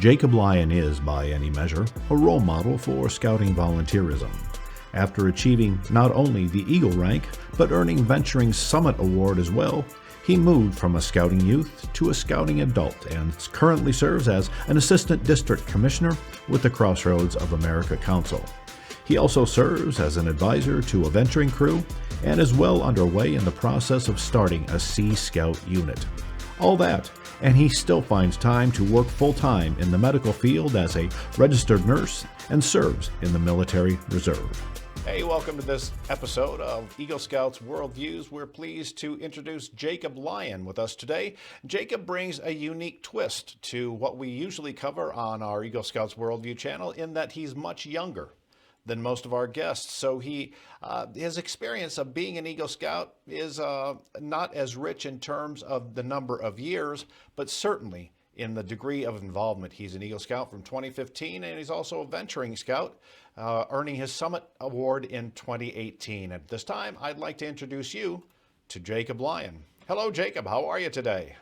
Jacob Lyon is, by any measure, a role model for scouting volunteerism. After achieving not only the Eagle rank, but earning Venturing's Summit Award as well, he moved from a scouting youth to a scouting adult and currently serves as an assistant district commissioner with the Crossroads of America Council. He also serves as an advisor to a venturing crew and is well underway in the process of starting a Sea Scout unit. All that, and he still finds time to work full-time in the medical field as a registered nurse and serves in the military reserve. Hey, welcome to this episode of Eagle Scouts Worldviews. We're pleased to introduce Jacob Lyon with us today. Jacob brings a unique twist to what we usually cover on our Eagle Scouts Worldview channel in that he's much younger than most of our guests. So his experience of being an Eagle Scout is not as rich in terms of the number of years, but certainly in the degree of involvement. He's an Eagle Scout from 2015, and he's also a Venturing Scout, earning his Summit Award in 2018. At this time, I'd like to introduce you to Jacob Lyon. Hello, Jacob. How are you today?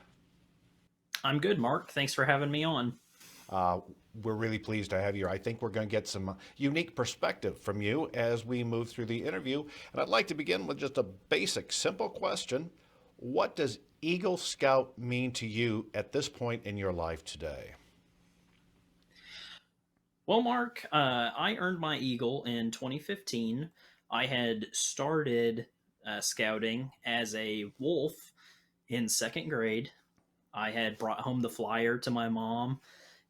I'm good, Mark. Thanks for having me on. We're really pleased to have you. I think we're going to get some unique perspective from you as we move through the interview. And I'd like to begin with just a basic, simple question. What does Eagle Scout mean to you at this point in your life today? Well, Mark, I earned my Eagle in 2015. I had started scouting as a wolf in second grade. I had brought home the flyer to my mom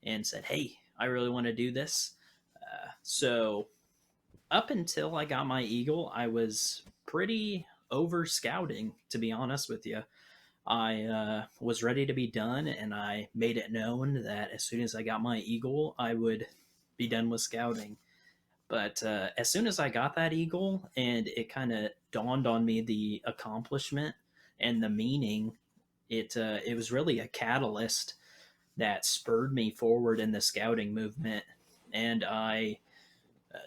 and said, hey, I really want to do this. So up until I got my Eagle, I was pretty over scouting, to be honest with you. I was ready to be done, and I made it known that as soon as I got my Eagle, I would be done with scouting. But as soon as I got that Eagle, and it kind of dawned on me the accomplishment and the meaning, it was really a catalyst that spurred me forward in the scouting movement. And I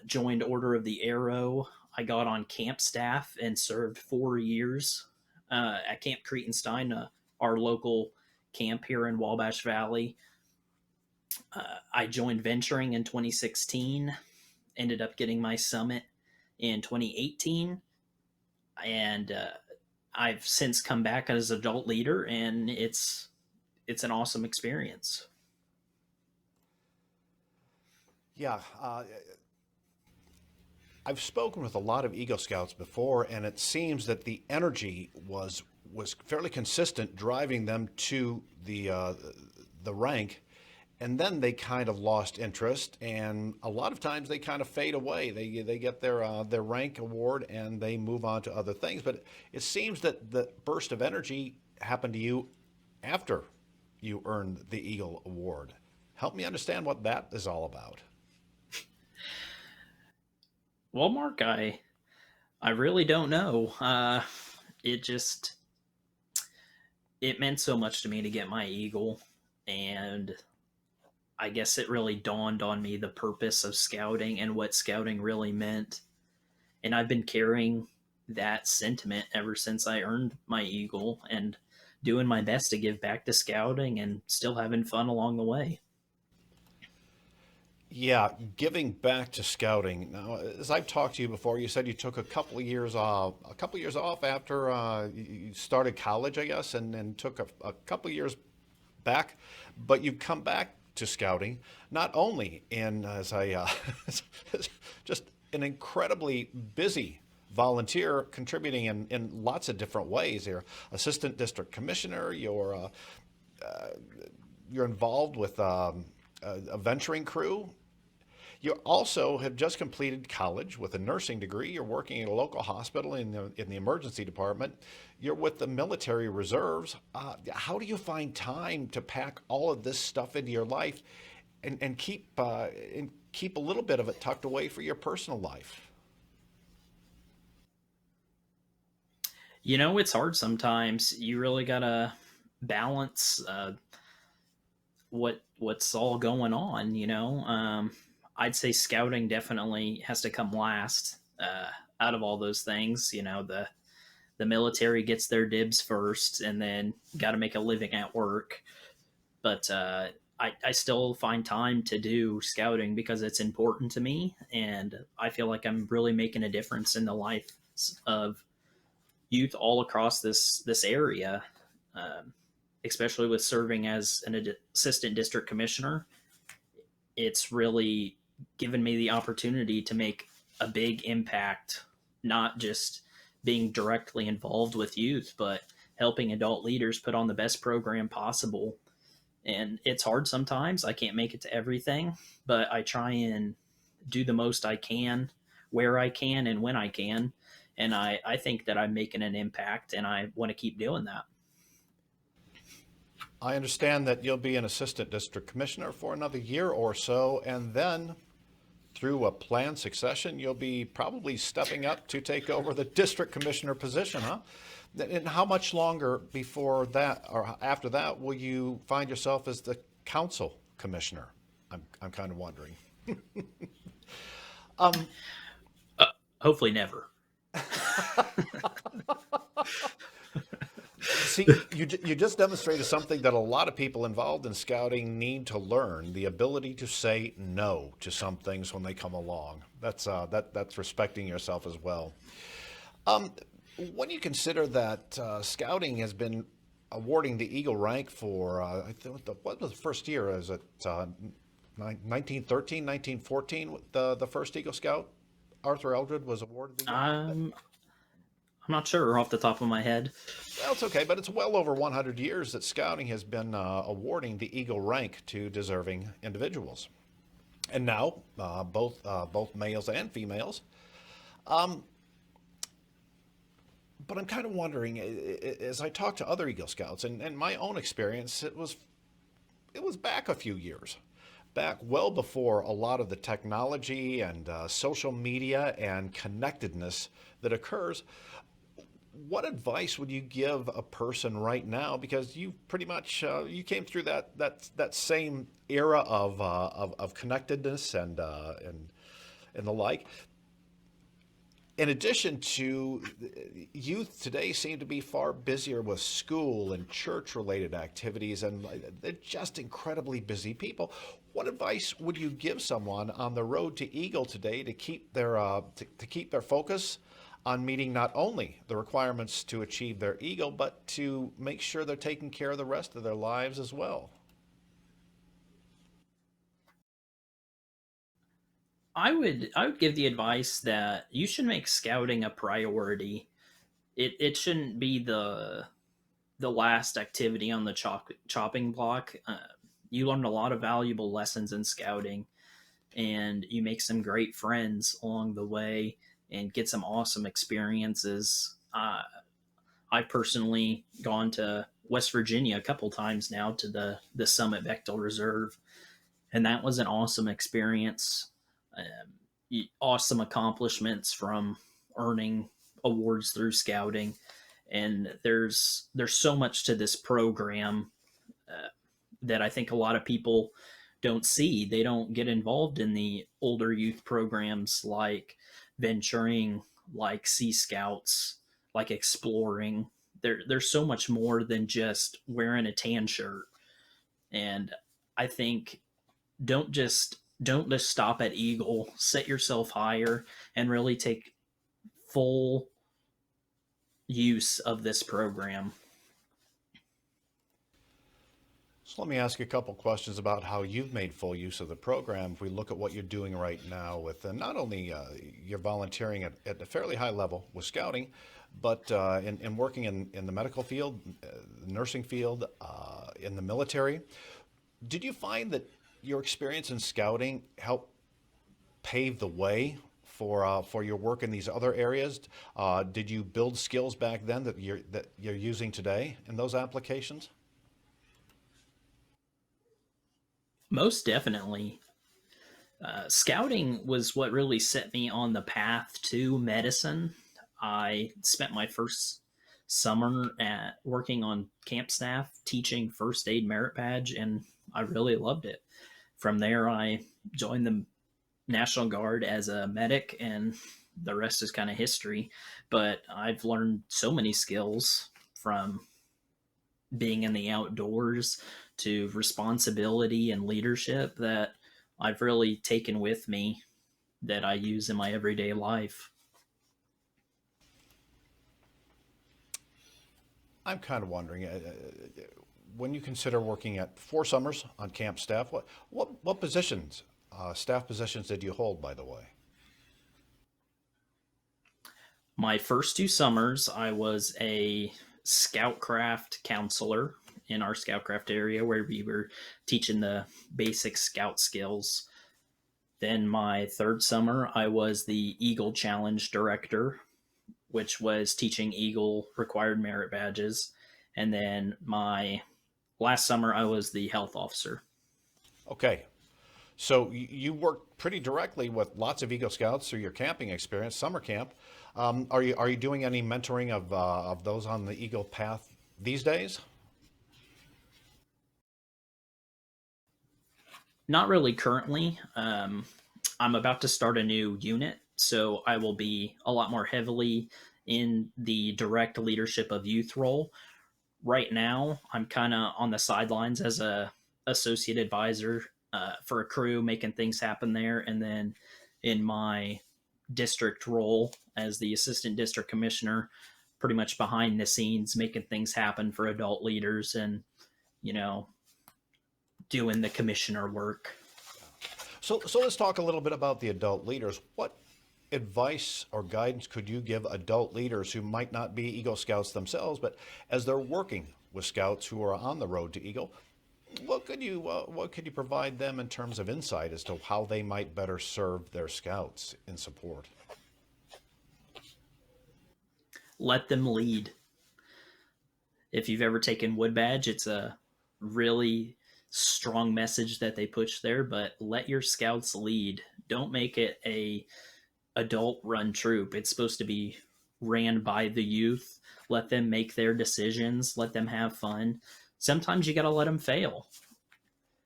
joined Order of the Arrow. I got on camp staff and served 4 years at Camp Cretenstein, our local camp here in Wabash Valley. I joined Venturing in 2016, ended up getting my summit in 2018, and I've since come back as adult leader, and it's an awesome experience. Yeah, I've spoken with a lot of Eagle Scouts before, and it seems that the energy was fairly consistent, driving them to the rank, and then they kind of lost interest, and a lot of times they kind of fade away. They get their rank award and they move on to other things. But it seems that the burst of energy happened to you after you earned the Eagle Award. Help me understand what that is all about. Well, Mark, I really don't know. It meant so much to me to get my Eagle, and I guess it really dawned on me the purpose of scouting and what scouting really meant. And I've been carrying that sentiment ever since I earned my Eagle, and doing my best to give back to scouting and still having fun along the way. Yeah, giving back to scouting. Now, as I've talked to you before, you said you took a couple of years off. A couple of years off after you started college, I guess, and took a couple of years back. But you've come back to scouting, not only in just an incredibly busy volunteer, contributing in lots of different ways. You're assistant district commissioner. You're involved with a venturing crew. You also have just completed college with a nursing degree. You're working at a local hospital in the emergency department. You're with the military reserves. How do you find time to pack all of this stuff into your life and keep a little bit of it tucked away for your personal life? You know, it's hard sometimes. You really gotta balance what's all going on. I'd say scouting definitely has to come last out of all those things. The military gets their dibs first, and then got to make a living at work. But I still find time to do scouting because it's important to me, and I feel like I'm really making a difference in the life of youth all across this area, um, especially with serving as an assistant district commissioner. It's really given me the opportunity to make a big impact, not just being directly involved with youth, but helping adult leaders put on the best program possible. And it's hard sometimes. I can't make it to everything, but I try and do the most I can where I can and when I can. And I think that I'm making an impact, and I want to keep doing that. I understand that you'll be an assistant district commissioner for another year or so, and then through a planned succession, you'll be probably stepping up to take over the district commissioner position, huh? And how much longer before that or after that will you find yourself as the council commissioner? I'm kind of wondering. Um, Uh, Hopefully, never. See, you just demonstrated something that a lot of people involved in scouting need to learn: the ability to say no to some things when they come along. That's respecting yourself as well. Um, when you consider that scouting has been awarding the Eagle rank for I think what was the first year? Is it 1913, 1914? The first Eagle Scout, Arthur Eldred, was awarded the Eagle rank. I'm not sure off the top of my head. Well, it's okay, but it's well over 100 years that Scouting has been awarding the Eagle rank to deserving individuals, and now both males and females. Um, but I'm kind of wondering, as I talk to other Eagle Scouts, and my own experience, it was back a few years, back well before a lot of the technology and social media and connectedness that occurs. What advice would you give a person right now? Because you pretty much you came through that same era of connectedness and the like. In addition to youth today seem to be far busier with school and church related activities, and they're just incredibly busy people. What advice would you give someone on the road to Eagle today to keep their to keep their focus on meeting not only the requirements to achieve their Eagle, but to make sure they're taking care of the rest of their lives as well? I would give the advice that you should make scouting a priority. It shouldn't be the last activity on the chopping block. You learn a lot of valuable lessons in scouting, and you make some great friends along the way and get some awesome experiences. I've personally gone to West Virginia a couple times now to the Summit Bechtel Reserve, and that was an awesome experience. Awesome accomplishments from earning awards through scouting, and there's so much to this program uh, that I think a lot of people don't see. They don't get involved in the older youth programs like venturing, like Sea Scouts, like exploring. There's so much more than just wearing a tan shirt. And I think don't just stop at Eagle. Set yourself higher and really take full use of this program. So let me ask you a couple questions about how you've made full use of the program. If we look at what you're doing right now with not only you're volunteering at a fairly high level with scouting, but in working in the medical field, the nursing field, in the military. Did you find that your experience in scouting helped pave the way for your work in these other areas? Did you build skills back then that you're using today in those applications? Most definitely. Scouting was what really set me on the path to medicine. I spent my first summer at working on camp staff teaching first aid merit badge, and I really loved it. From there, I joined the National Guard as a medic, and the rest is kind of history. But I've learned so many skills from being in the outdoors to responsibility and leadership that I've really taken with me that I use in my everyday life. I'm kind of wondering, when you consider working at 4 summers on camp staff, what positions, staff positions did you hold, by the way? My first 2 summers, I was a scoutcraft counselor in our scoutcraft area where we were teaching the basic scout skills. Then my third summer, I was the Eagle Challenge director, which was teaching Eagle required merit badges. And then my last summer, I was the health officer. Okay, so you work pretty directly with lots of Eagle Scouts through your camping experience, summer camp. Are you doing any mentoring of those on the Eagle path these days? Not really currently. I'm about to start a new unit, so I will be a lot more heavily in the direct leadership of youth role. Right now, I'm kind of on the sidelines as a associate advisor for a crew, making things happen there, and then in my district role as the assistant district commissioner, pretty much behind the scenes, making things happen for adult leaders and you know doing the commissioner work. So let's talk a little bit about the adult leaders. What advice or guidance could you give adult leaders who might not be Eagle Scouts themselves, but as they're working with Scouts who are on the road to Eagle, what could you provide them in terms of insight as to how they might better serve their Scouts in support? Let them lead. If you've ever taken Wood Badge, it's a really strong message that they push there, but let your scouts lead. Don't make it a adult run troop. It's supposed to be ran by the youth. Let them make their decisions, let them have fun. Sometimes you got to let them fail.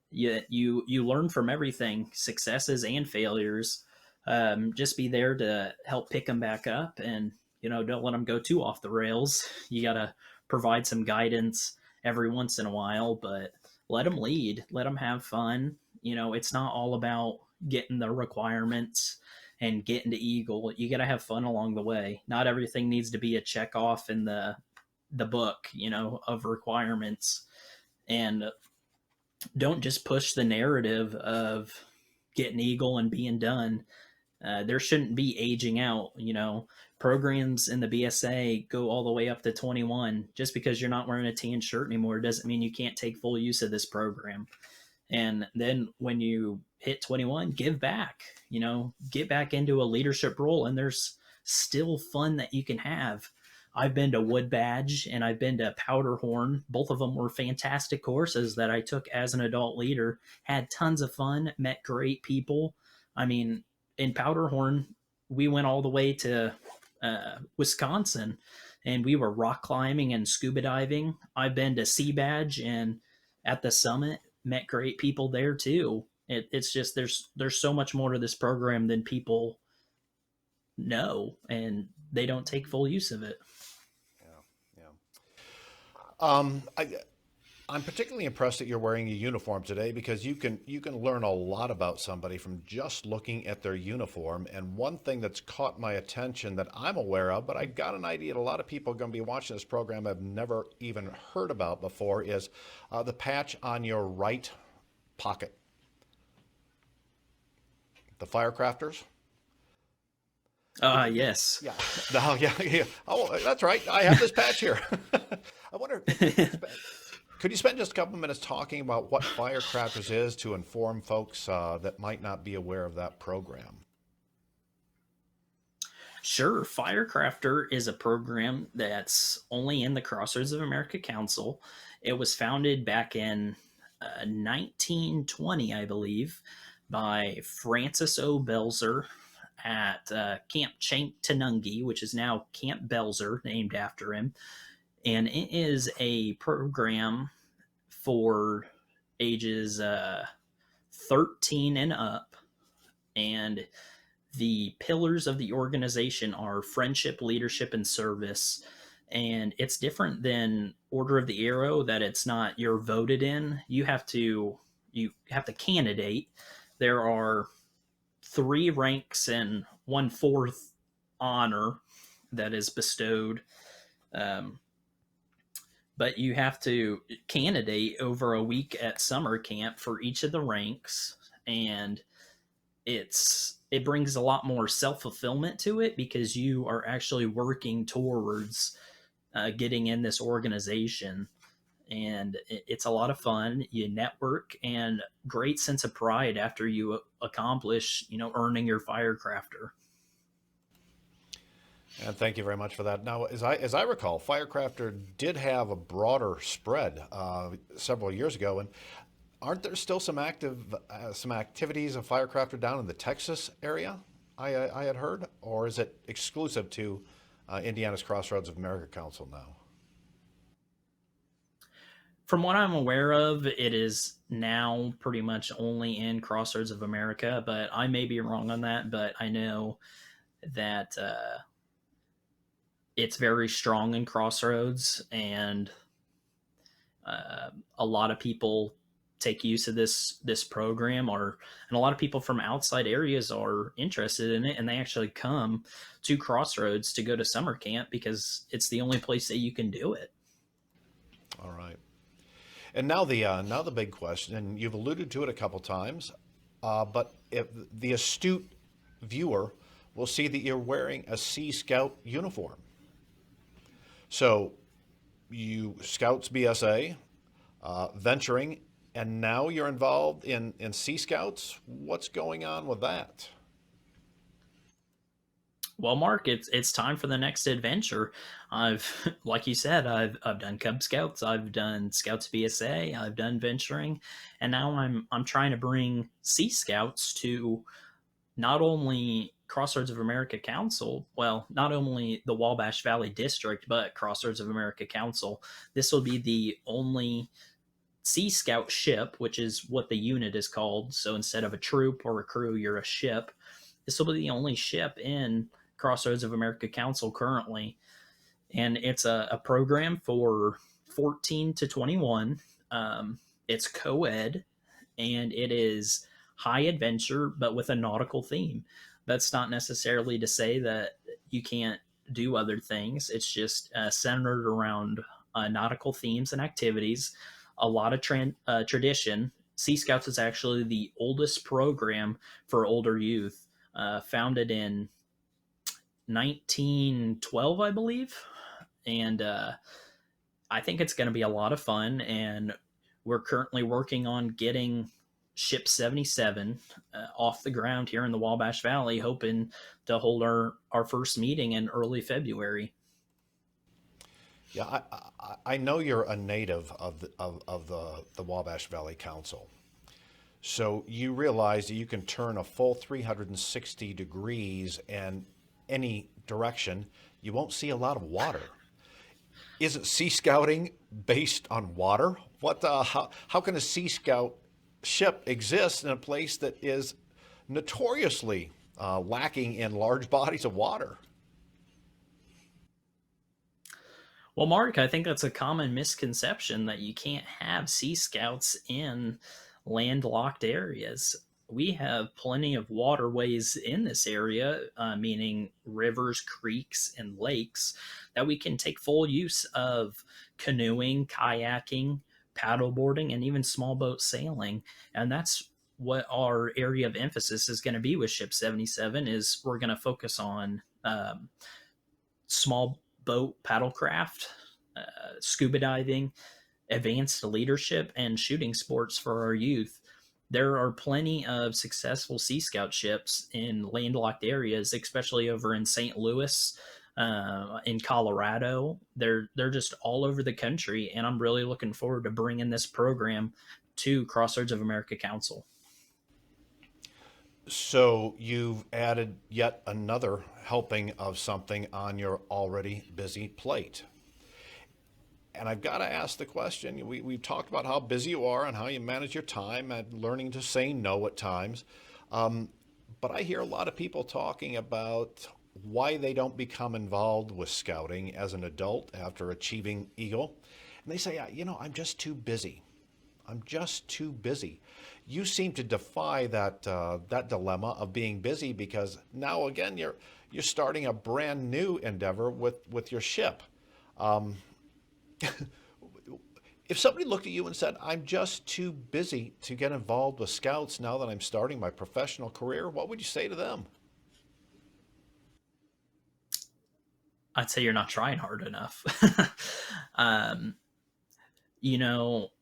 You learn from everything, successes and failures. Just be there to help pick them back up, and don't let them go too off the rails. You got to provide some guidance every once in a while, but let them lead, let them have fun. It's not all about getting the requirements and getting to Eagle. You got to have fun along the way. Not everything needs to be a check off in the book, of requirements. And don't just push the narrative of getting Eagle and being done. There shouldn't be aging out. Programs in the BSA go all the way up to 21. Just because you're not wearing a tan shirt anymore doesn't mean you can't take full use of this program. And then when you hit 21, give back. Get back into a leadership role, and there's still fun that you can have. I've been to Wood Badge and I've been to Powderhorn. Both of them were fantastic courses that I took as an adult leader. Had tons of fun, met great people. I mean, in Powderhorn, we went all the way to Wisconsin, and we were rock climbing and scuba diving. I've been to Sea Badge and at the summit met great people there too. It's just there's so much more to this program than people know, and they don't take full use of it. Yeah, yeah. I'm particularly impressed that you're wearing a uniform today because you can learn a lot about somebody from just looking at their uniform. And one thing that's caught my attention that I'm aware of, but I got an idea that a lot of people are going to be watching this program have never even heard about before, is the patch on your right pocket. The firecrafters. Yes. Yeah. No, yeah, yeah. Oh, that's right. I have this patch here. I wonder could you spend just a couple of minutes talking about what Firecrafters is to inform folks that might not be aware of that program? Sure. Firecrafter is a program that's only in the Crossroads of America Council. It was founded back in 1920, I believe, by Francis O. Belzer at Camp Tanungi, which is now Camp Belzer, named after him. And it is a program for ages 13 and up. And the pillars of the organization are friendship, leadership, and service. and it's different than Order of the Arrow, that it's not you're voted in. You have to candidate. There are three ranks and one fourth honor that is bestowed, um, but you have to candidate over a week at summer camp for each of the ranks, and it brings a lot more self-fulfillment to it because you are actually working towards getting in this organization, and it's a lot of fun. You network, and great sense of pride after you accomplish, earning your firecrafter. And thank you very much for that. Now, as I recall, Firecrafter did have a broader spread several years ago, and aren't there still some activities of Firecrafter down in the Texas area? I had heard, or is it exclusive to Indiana's Crossroads of America Council now? From what I'm aware of, it is now pretty much only in Crossroads of America, but I may be wrong on that. But I know that it's very strong in Crossroads, and a lot of people take use of this program, and a lot of people from outside areas are interested in it, and they actually come to Crossroads to go to summer camp because it's the only place that you can do it. All right. And now the big question, and you've alluded to it a couple times, but if the astute viewer will see that you're wearing a Sea Scout uniform. So you Scouts BSA, venturing, and now you're involved in Sea Scouts. What's going on with that? Well, Mark, it's time for the next adventure. I've, like you said, I've done Cub Scouts, I've done Scouts BSA, I've done venturing, and now I'm trying to bring Sea Scouts to not only Crossroads of America Council, well, not only the Wabash Valley District, but Crossroads of America Council. This will be the only Sea Scout ship, which is what the unit is called. So instead of a troop or a crew, you're a ship. This will be the only ship in Crossroads of America Council currently. And it's a program for 14 to 21. It's co ed, and it is high adventure, but with a nautical theme. That's not necessarily to say that you can't do other things. It's just centered around nautical themes and activities. A lot of tradition. Sea Scouts is actually the oldest program for older youth, founded in 1912, I believe. And I think it's going to be a lot of fun. And we're currently working on getting Ship 77 off the ground here in the Wabash Valley, hoping to hold our first meeting in early February. Yeah, I know you're a native of the Wabash Valley Council. So you realize that you can turn a full 360 degrees and any direction. You won't see a lot of water. Isn't Sea Scouting based on water? How can a Sea Scout ship exist in a place that is notoriously lacking in large bodies of water? Well, Mark, I think that's a common misconception that you can't have Sea Scouts in landlocked areas. We have plenty of waterways in this area, meaning rivers, creeks, and lakes, that we can take full use of canoeing, kayaking, paddleboarding, and even small boat sailing. And that's what our area of emphasis is going to be with Ship 77. Is we're going to focus on small boat paddlecraft, scuba diving, advanced leadership, and shooting sports for our youth. There are plenty of successful Sea Scout ships in landlocked areas, especially over in St. Louis, in Colorado. They're just all over the country, and I'm really looking forward to bringing this program to Crossroads of America Council. So you've added yet another helping of something on your already busy plate. And I've got to ask the question, we've talked about how busy you are and how you manage your time and learning to say no at times. But I hear a lot of people talking about why they don't become involved with scouting as an adult after achieving Eagle. And they say, I'm just too busy. I'm just too busy. You seem to defy that dilemma of being busy because now again you're starting a brand new endeavor with your ship. Um, if somebody looked at you and said, "I'm just too busy to get involved with Scouts now that I'm starting my professional career," what would you say to them? I'd say you're not trying hard enough. um,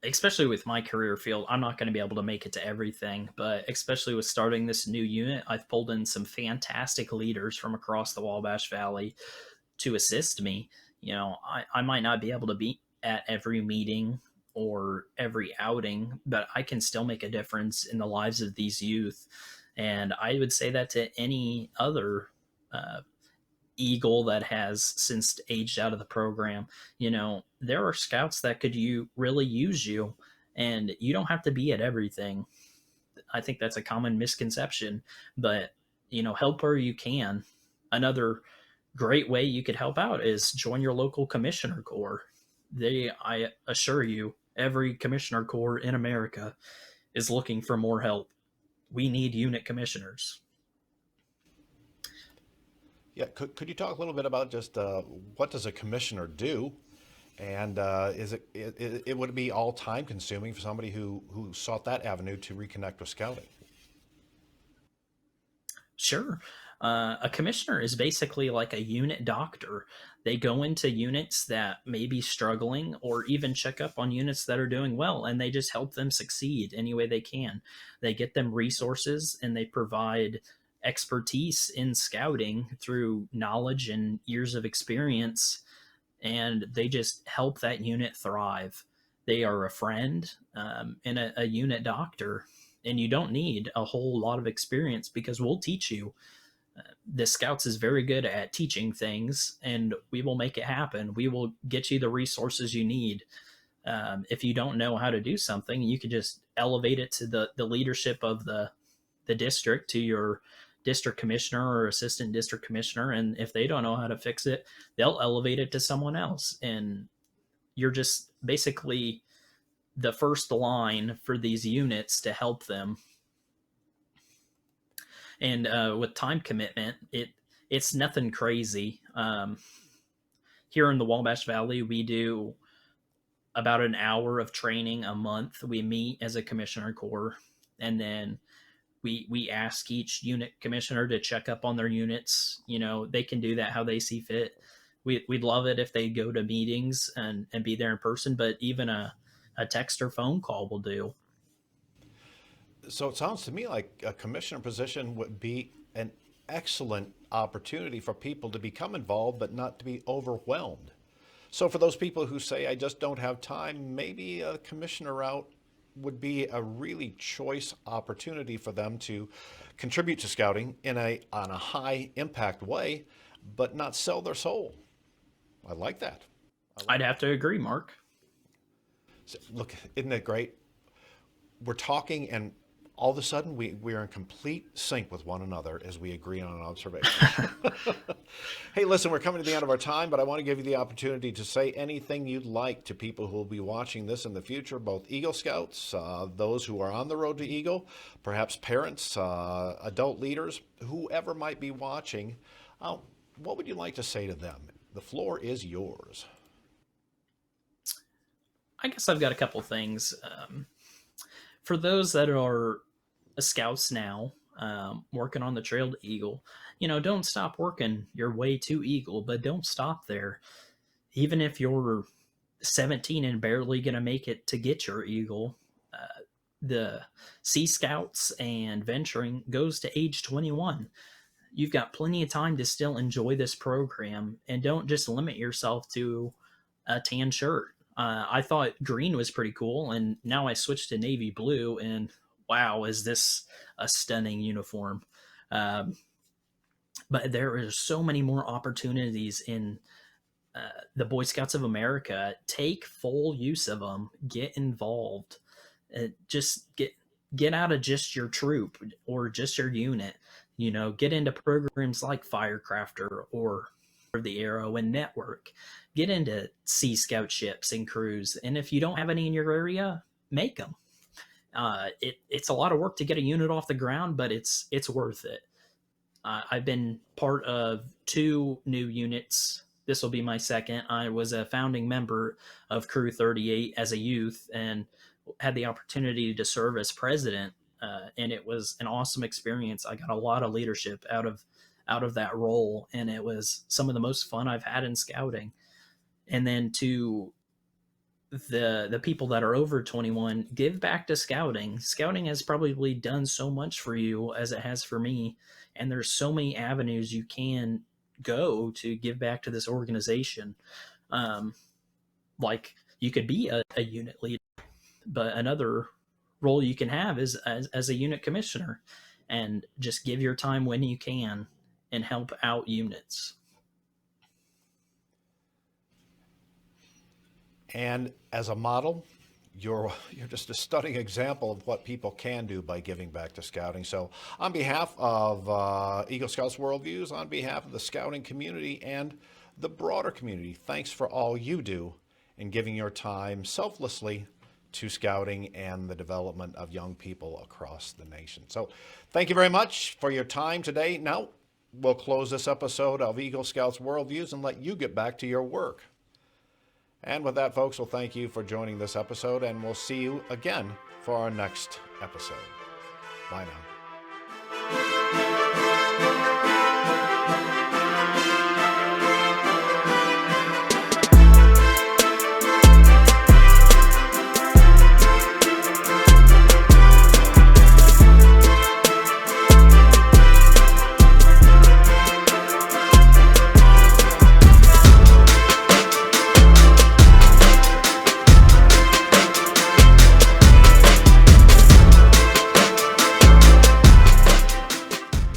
especially with my career field, I'm not going to be able to make it to everything, but especially with starting this new unit, I've pulled in some fantastic leaders from across the Wabash Valley to assist me. I might not be able to be at every meeting or every outing, but I can still make a difference in the lives of these youth. And I would say that to any other uh, Eagle that has since aged out of the program. There are scouts that could really use you, and you don't have to be at everything. I think that's a common misconception, but help where you can. Another great way you could help out is join your local commissioner corps. I assure you, every commissioner corps in America is looking for more help. We need unit commissioners. Yeah, could you talk a little bit about just what does a commissioner do, and it would be all time consuming for somebody who sought that avenue to reconnect with scouting? Sure. A commissioner is basically like a unit doctor. They go into units that may be struggling or even check up on units that are doing well, and they just help them succeed any way they can. They get them resources and they provide expertise in scouting through knowledge and years of experience, and they just help that unit thrive. They are a friend and a unit doctor, and you don't need a whole lot of experience because we'll teach you. The Scouts is very good at teaching things, and we will make it happen. We will get you the resources you need. If you don't know how to do something, you could just elevate it to the leadership of the district, to your district commissioner or assistant district commissioner, and if they don't know how to fix it, they'll elevate it to someone else, and you're just basically the first line for these units to help them. And with time commitment, it's nothing crazy. Here in the Wabash Valley, we do about an hour of training a month. We meet as a commissioner corps, and then we ask each unit commissioner to check up on their units. They can do that how they see fit. We'd love it if they go to meetings and be there in person, but even a text or phone call will do. So it sounds to me like a commissioner position would be an excellent opportunity for people to become involved, but not to be overwhelmed. So for those people who say, "I just don't have time," maybe a commissioner route would be a really choice opportunity for them to contribute to scouting on a high impact way, but not sell their soul. I like that. I I'd like have to agree, Mark. Look, isn't it great? We're talking, and all of a sudden we are in complete sync with one another as we agree on an observation. Hey, listen, we're coming to the end of our time, but I want to give you the opportunity to say anything you'd like to people who will be watching this in the future, both Eagle Scouts, those who are on the road to Eagle, perhaps parents, adult leaders, whoever might be watching. What would you like to say to them? The floor is yours. I guess I've got a couple things. For those that are scouts now, working on the trail to Eagle, don't stop working your way to Eagle, but don't stop there. Even if you're 17 and barely going to make it to get your Eagle, the Sea Scouts and venturing goes to age 21. You've got plenty of time to still enjoy this program, and don't just limit yourself to a tan shirt. I thought green was pretty cool, and now I switched to navy blue, and wow, is this a stunning uniform? Um, but there are so many more opportunities in the Boy Scouts of America. Take full use of them. Get involved. Just get out of just your troop or just your unit. Get into programs like Firecrafter or the Arrow and Network. Get into Sea Scout ships and crews. And if you don't have any in your area, make them. It's a lot of work to get a unit off the ground, but it's worth it. I've been part of 2 new units. This will be my second. I was a founding member of Crew 38 as a youth and had the opportunity to serve as president. And it was an awesome experience. I got a lot of leadership out of that role, and it was some of the most fun I've had in scouting. And then to the people that are over 21, give back to scouting. Scouting has probably done so much for you as it has for me, and there's so many avenues you can go to give back to this organization. um, like you could be a unit leader, but another role you can have is as a unit commissioner, and just give your time when you can and help out units. And as a model, you're just a stunning example of what people can do by giving back to scouting. So on behalf of Eagle Scouts Worldviews, on behalf of the scouting community and the broader community, thanks for all you do in giving your time selflessly to scouting and the development of young people across the nation. So thank you very much for your time today. Now we'll close this episode of Eagle Scouts Worldviews and let you get back to your work. And with that, folks, we'll thank you for joining this episode, and we'll see you again for our next episode. Bye now.